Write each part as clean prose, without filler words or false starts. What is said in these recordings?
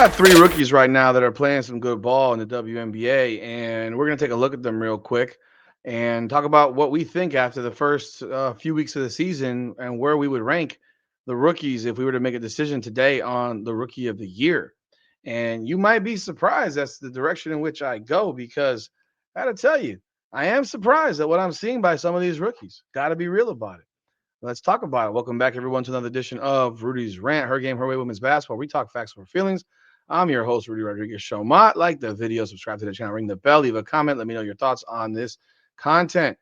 got three rookies right now that are playing some good ball in the WNBA, and we're going to take a look at them real quick and talk about what we think after the first few weeks of the season and where we would rank the rookies if we were to make a decision today on the rookie of the year. And you might be surprised that's the direction in which I go because I got to tell you, I am surprised at what I'm seeing by some of these rookies. Got to be real about it. Let's talk about it. Welcome back, everyone, to another edition of Rudy's Rant, Her Game, Her Way Women's Basketball. We talk facts over feelings. I'm your host, Rudy Rodriguez Showmont. Like the video, subscribe to the channel, ring the bell, leave a comment. Let me know your thoughts on this content.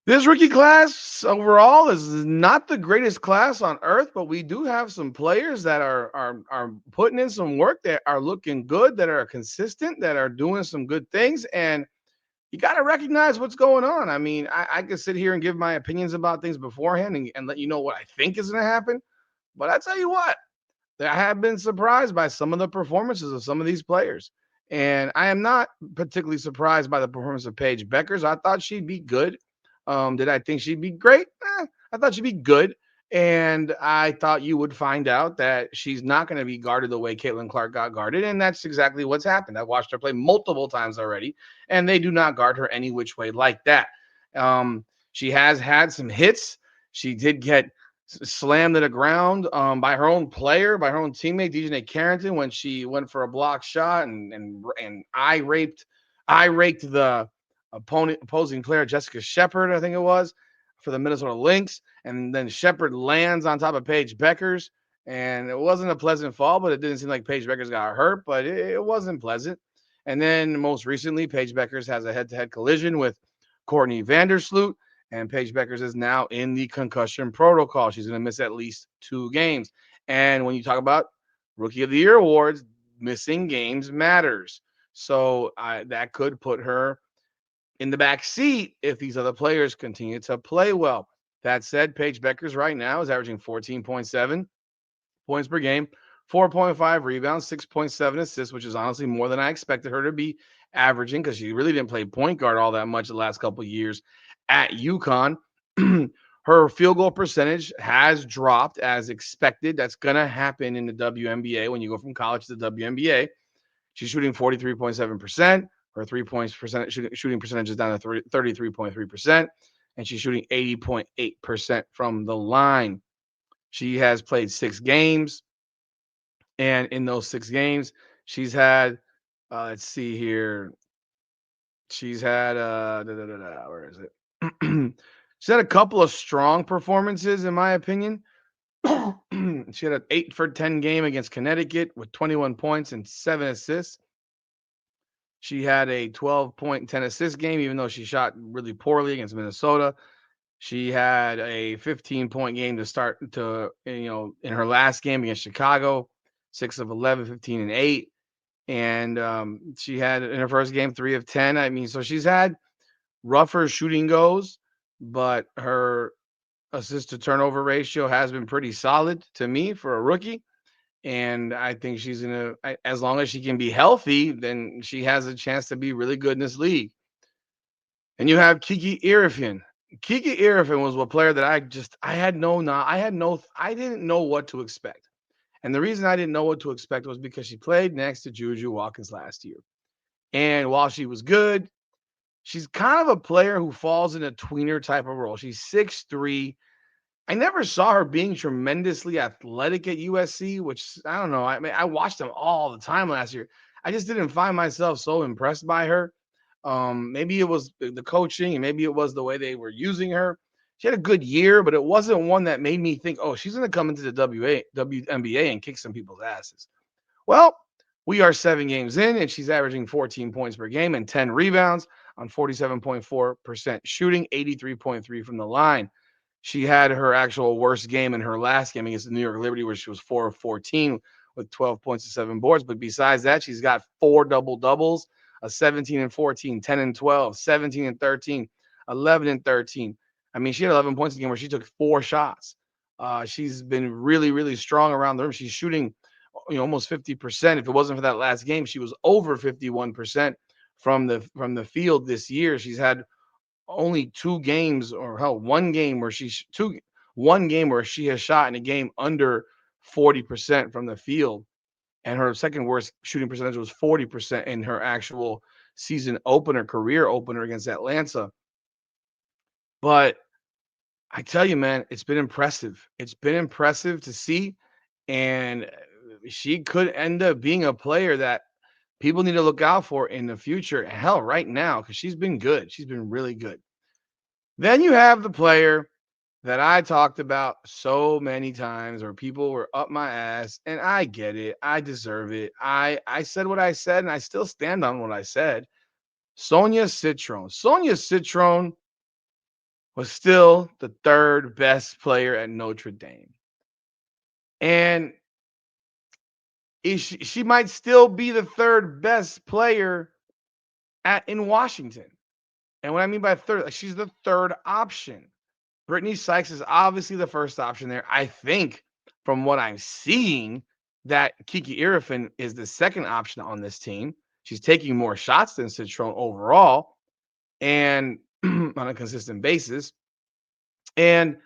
This rookie class overall is not the greatest class on earth, but we do have some players that are putting in some work, that are looking good, that are consistent, that are doing some good things, and you got to recognize what's going on. I mean, I could sit here and give my opinions about things beforehand and let you know what I think is going to happen, but I tell you what, I have been surprised by some of the performances of some of these players. And I am not particularly surprised by the performance of Paige Bueckers. I thought she'd be good. Did I think she'd be great? I thought she'd be good. And I thought you would find out that she's not going to be guarded the way Caitlin Clark got guarded. And that's exactly what's happened. I've watched her play multiple times already, and they do not guard her any which way like that. She has had some hits. She did get slammed to the ground by her own player, by her own teammate, DJ Carrington, when she went for a block shot and I raked the opposing player, Jessica Shepard, I think it was, for the Minnesota Lynx. And then Shepard lands on top of Paige Bueckers. And it wasn't a pleasant fall, but it didn't seem like Paige Bueckers got hurt, but it wasn't pleasant. And then most recently, Paige Bueckers has a head-to-head collision with Courtney Vandersloot, and Paige Bueckers is now in the concussion protocol. She's going to miss at least 2 games. And when you talk about Rookie of the Year awards, missing games matters. So that could put her in the back seat if these other players continue to play well. That said, Paige Bueckers right now is averaging 14.7 points per game, 4.5 rebounds, 6.7 assists, which is honestly more than I expected her to be averaging because she really didn't play point guard all that much the last couple of years at UConn. Her field goal percentage has dropped as expected. That's going to happen in the WNBA when you go from college to the WNBA. She's shooting 43.7%. Her 3 points shooting percentage is down to 33.3%, and she's shooting 80.8% from the line. She has played 6 games, and in those 6 games, she's had, let's see here, she's had, where is it? She's had a couple of strong performances, in my opinion. She had an 8 for 10 game against Connecticut with 21 points and 7 assists. She had a 12-point, 10 assist game, even though she shot really poorly against Minnesota. She had a 15-point game to start in her last game against Chicago, 6 of 11, 15 and 8. And she had in her first game 3 of 10. I mean, so she's had rougher shooting goes, but her assist to turnover ratio has been pretty solid to me for a rookie. And I think she's as long as she can be healthy, then she has a chance to be really good in this league. And you have Kiki Iriafen. Kiki Iriafen was a player that I didn't know what to expect. And the reason I didn't know what to expect was because she played next to Juju Watkins last year. And while she was good, she's kind of a player who falls in a tweener type of role. She's 6'3". I never saw her being tremendously athletic at USC, which I don't know. I mean, I watched them all the time last year. I just didn't find myself so impressed by her. Maybe it was the coaching, and maybe it was the way they were using her. She had a good year, but it wasn't one that made me think, oh, she's going to come into the WNBA and kick some people's asses. Well, we are 7 games in, and she's averaging 14 points per game and 10 rebounds on 47.4% shooting, 83.3 from the line. She had her actual worst game in her last game against the New York Liberty, where she was 4 of 14 with 12 points and 7 boards. But besides that, she's got 4 double-doubles, a 17 and 14, 10 and 12, 17 and 13, 11 and 13. I mean, she had 11 points in the game where she took 4 shots. She's been really, really strong around the rim. She's shooting, almost 50%. If it wasn't for that last game, she was over 51% from the field this year. She's had only 2 games, or hell, one game where one game where she has shot in a game under 40% from the field. and her second worst shooting percentage was 40% in her actual season opener, career opener against Atlanta. But I tell you, man, it's been impressive. It's been impressive to see, and she could end up being a player that people need to look out for in the future. Hell, right now, because she's been good. She's been really good. Then you have the player that I talked about so many times where people were up my ass, and I get it. I deserve it. I said what I said, and I still stand on what I said. Sonia Citron. Sonia Citron was still the third best player at Notre Dame. And she might still be the third best player in Washington. And what I mean by third, like she's the third option. Brittany Sykes is obviously the first option there. I think from what I'm seeing that Kiki Iriafen is the second option on this team. She's taking more shots than Citron overall and on a consistent basis. And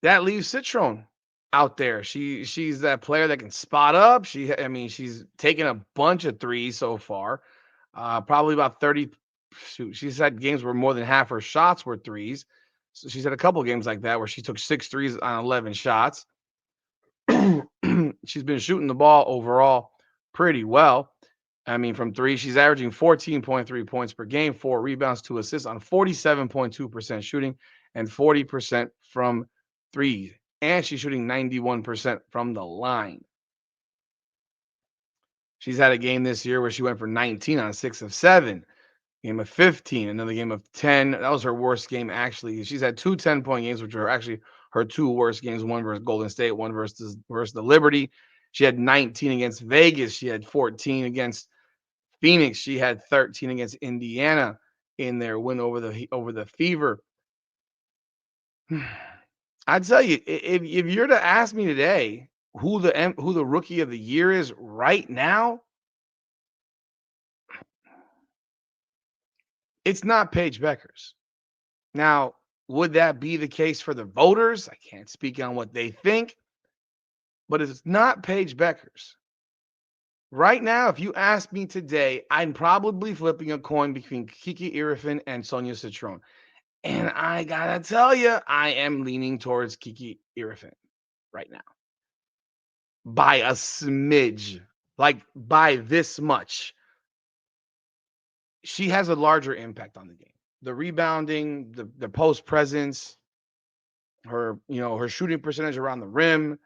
that leaves Citron out there. She's that player that can spot up. She's taken a bunch of threes so far. Probably about 30. Shoot, she's had games where more than half her shots were threes. So she's had a couple games like that where she took 6 threes on 11 shots. She's been shooting the ball overall pretty well. I mean, from three, she's averaging 14.3 points per game, 4 rebounds, 2 assists on 47.2% shooting and 40% from three. And she's shooting 91% from the line. She's had a game this year where she went for 19 on 6 of 7. Game of 15, another game of 10. That was her worst game, actually. She's had 2 10-point games, which are actually her 2 worst games, one versus Golden State, one versus the Liberty. She had 19 against Vegas. She had 14 against Phoenix. She had 13 against Indiana in their win over the Fever. I'd tell you, if you're to ask me today who the rookie of the year is right now, it's not Paige Bueckers. Now, would that be the case for the voters? I can't speak on what they think, but it's not Paige Bueckers. Right now, if you ask me today, I'm probably flipping a coin between Kiki Iriafen and Sonia Citron. And I gotta tell you, I am leaning towards Kiki Iriafen right now. By a smidge, like by this much. She has a larger impact on the game. The rebounding, the post presence, her shooting percentage around the rim,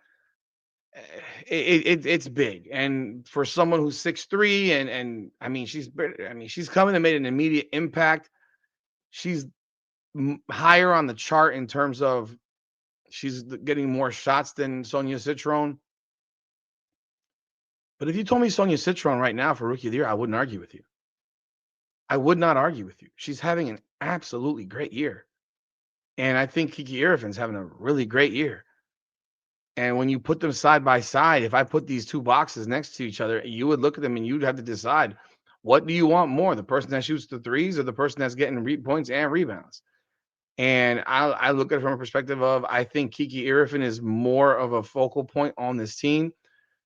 it's big. And for someone who's 6'3", and she's coming and made an immediate impact. She's higher on the chart in terms of she's getting more shots than Sonia Citron. But if you told me Sonia Citron right now for Rookie of the Year, I wouldn't argue with you. I would not argue with you. She's having an absolutely great year. And I think Kiki Iriafen's having a really great year. And when you put them side by side, if I put these two boxes next to each other, you would look at them and you'd have to decide, what do you want more, the person that shoots the threes or the person that's getting points and rebounds? And I look at it from a perspective of, I think Kiki Iriafen is more of a focal point on this team.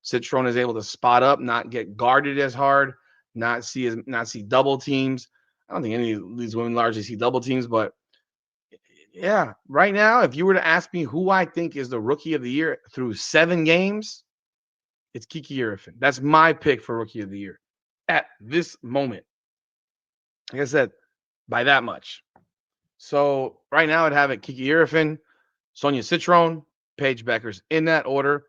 Citron is able to spot up, not get guarded as hard, not see double teams. I don't think any of these women largely see double teams, but yeah, right now, if you were to ask me who I think is the Rookie of the Year through 7 games, it's Kiki Iriafen. That's my pick for Rookie of the Year at this moment. Like I said, by that much. So right now, I'd have it Kiki Iriafen, Sonia Citron, Paige Bueckers in that order.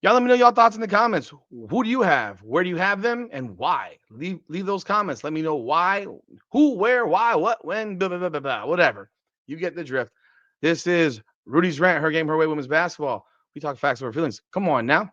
Y'all let me know your thoughts in the comments. Who do you have? Where do you have them? And why? Leave those comments. Let me know why, who, where, why, what, when, blah, blah, blah, blah, blah, whatever. You get the drift. This is Rudy's Rant, Her Game, Her Way Women's Basketball. We talk facts over feelings. Come on now.